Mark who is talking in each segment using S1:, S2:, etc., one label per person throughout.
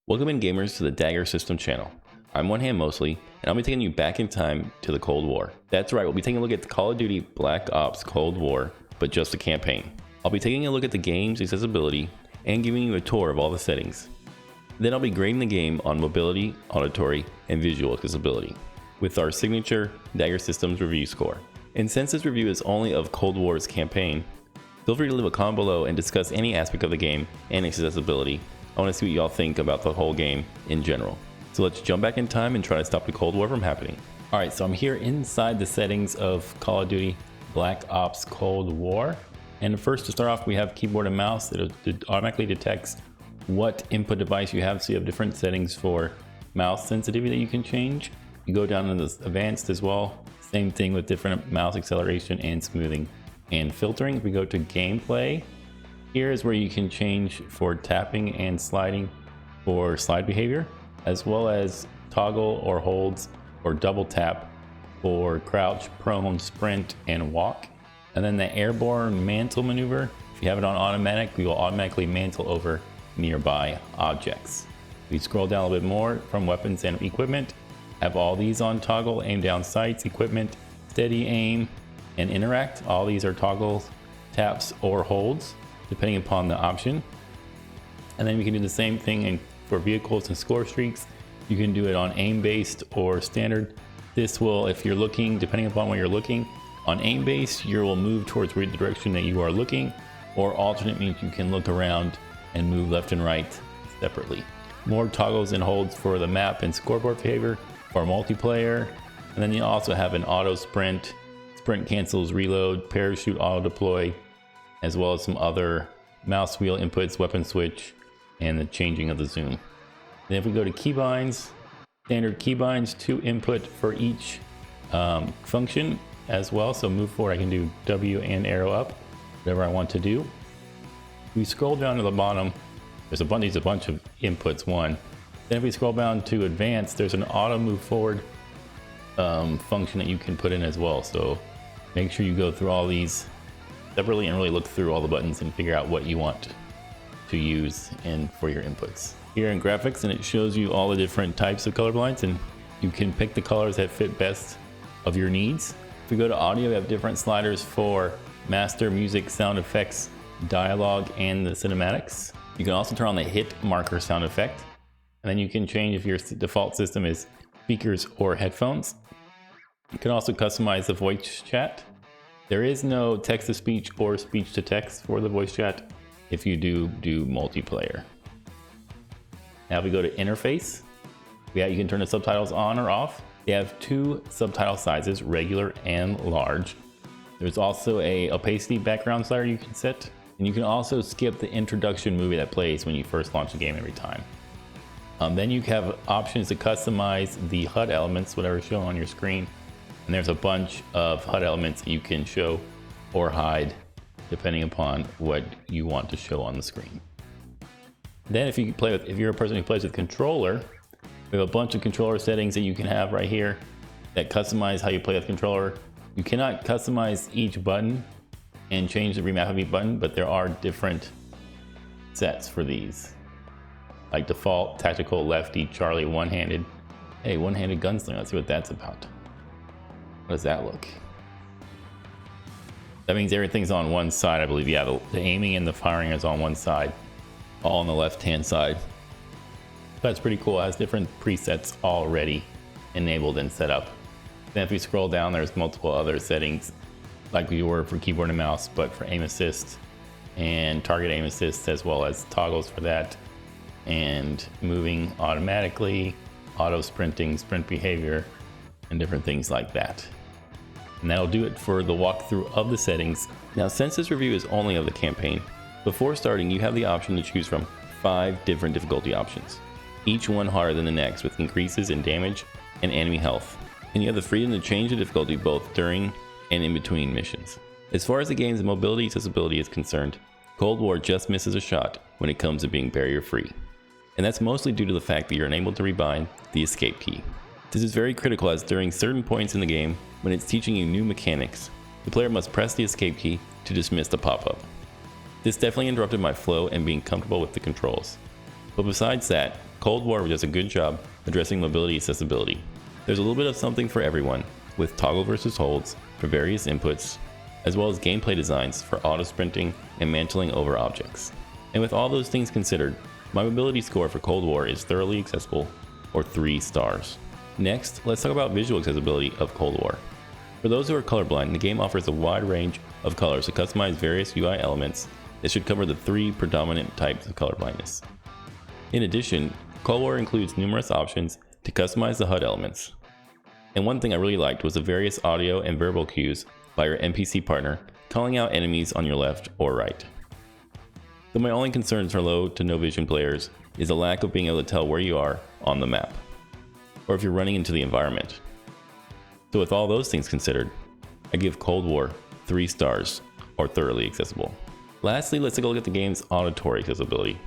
S1: Welcome in gamers to the DAGERSystem channel. I'm onehandmostly, and I'll be taking you back in time to the Cold War. That's right, we'll be taking a look at the Call of Duty Black Ops Cold War, but just the campaign. I'll be taking a look at the game's accessibility and giving you a tour of all the settings. Then I'll be grading the game on mobility, auditory, and visual accessibility, with our signature DAGERSystem's review score. And since this review is only of Cold War's campaign, feel free to leave a comment below and discuss any aspect of the game and its accessibility. I want to see what y'all think about the whole game in general. So let's jump back in time and try to stop the Cold War from happening. Alright, so I'm here inside the settings of Call of Duty Black Ops Cold War. And first, to start off, we have keyboard and mouse. It automatically detects what input device you have. So you have different settings for mouse sensitivity that you can change. You go down to this advanced as well. Same thing with different mouse acceleration and smoothing and filtering. If we go to gameplay, here is where you can change for tapping and sliding for slide behavior, as well as toggle or holds or double tap for crouch, prone, sprint, and walk. And then the airborne mantle maneuver, if you have it on automatic, we will automatically mantle over nearby objects. We scroll down a little bit more from weapons and equipment, have all these on toggle, aim down sights, equipment, steady aim, and interact. All these are toggles, taps, or holds, depending upon the option. And then we can do the same thing for vehicles and score streaks. You can do it on aim based or standard. This will, if you're looking, depending upon where you're looking, on aim based, you will move towards the direction that you are looking, or alternate means you can look around and move left and right separately. More toggles and holds for the map and scoreboard behavior for multiplayer. And then you also have an auto sprint, sprint cancels, reload, parachute auto deploy, as well as some other mouse wheel inputs, weapon switch, and the changing of the zoom. Then if we go to keybinds, standard keybinds, 2 input for each function as well. So move forward, I can do W and arrow up, whatever I want to do. We scroll down to the bottom, there's a bunch of inputs, one. Then if we scroll down to advanced, there's an auto move forward function that you can put in as well. So make sure you go through all these separately and really look through all the buttons and figure out what you want to use for your inputs. Here in graphics, and it shows you all the different types of color blinds, and you can pick the colors that fit best of your needs. If we go to audio, we have different sliders for master, music, sound effects, dialogue, and the cinematics. You can also turn on the hit marker sound effect, and then you can change if your default system is speakers or headphones. You can also customize the voice chat. There is no text-to-speech or speech-to-text for the voice chat if you do multiplayer. Now if we go to interface, you can turn the subtitles on or off. They have 2 subtitle sizes, regular and large. There's also a opacity background slider you can set, and you can also skip the introduction movie that plays when you first launch the game every time. Then you have options to customize the HUD elements, whatever is shown on your screen. And there's a bunch of HUD elements that you can show or hide depending upon what you want to show on the screen. Then if you're a person who plays with controller, we have a bunch of controller settings that you can have right here that customize how you play with controller. You cannot customize each button and change the remap of each button, but there are different sets for these. Like default, tactical, lefty, Charlie, one-handed. Hey, one-handed gunslinger, let's see what that's about. How does that look? That means everything's on one side, I believe. Yeah, the aiming and the firing is on one side, all on the left-hand side. That's pretty cool. It has different presets already enabled and set up. Then if we scroll down, there's multiple other settings like we were for keyboard and mouse, but for aim assist and target aim assist, as well as toggles for that, and moving automatically, auto sprinting, sprint behavior, and different things like that. And that'll do it for the walkthrough of the settings. Now, since this review is only of the campaign, before starting you have the option to choose from 5 different difficulty options, each one harder than the next, with increases in damage and enemy health. And you have the freedom to change the difficulty both during and in between missions. As far as the game's mobility accessibility is concerned, Cold War just misses a shot when it comes to being barrier free. And that's mostly due to the fact that you're unable to rebind the escape key. This is very critical, as during certain points in the game, when it's teaching you new mechanics, the player must press the escape key to dismiss the pop-up. This definitely interrupted my flow and being comfortable with the controls. But besides that, Cold War does a good job addressing mobility accessibility. There's a little bit of something for everyone, with toggle versus holds for various inputs, as well as gameplay designs for auto sprinting and mantling over objects. And with all those things considered, my mobility score for Cold War is thoroughly accessible, or 3 stars. Next, let's talk about visual accessibility of Cold War. For those who are colorblind, the game offers a wide range of colors to customize various UI elements that should cover the 3 predominant types of colorblindness. In addition, Cold War includes numerous options to customize the HUD elements. And one thing I really liked was the various audio and verbal cues by your NPC partner calling out enemies on your left or right. Though my only concerns for low to no vision players is the lack of being able to tell where you are on the map, or if you're running into the environment. So with all those things considered, I give Cold War 3 stars, or thoroughly accessible. Lastly, let's take a look at the game's auditory accessibility.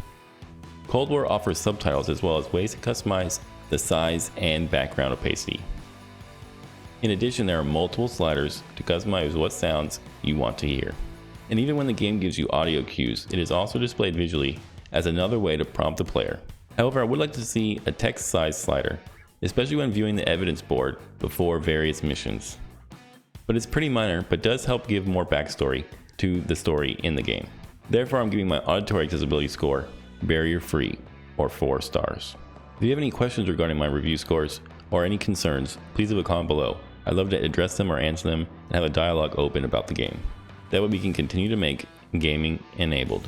S1: Cold War offers subtitles as well as ways to customize the size and background opacity. In addition, there are multiple sliders to customize what sounds you want to hear. And even when the game gives you audio cues, it is also displayed visually as another way to prompt the player. However, I would like to see a text size slider, especially when viewing the evidence board before various missions. But it's pretty minor, but does help give more backstory to the story in the game. Therefore, I'm giving my auditory accessibility score barrier free, or 4 stars. If you have any questions regarding my review scores or any concerns, please leave a comment below. I'd love to address them or answer them and have a dialogue open about the game. That way we can continue to make gaming enabled.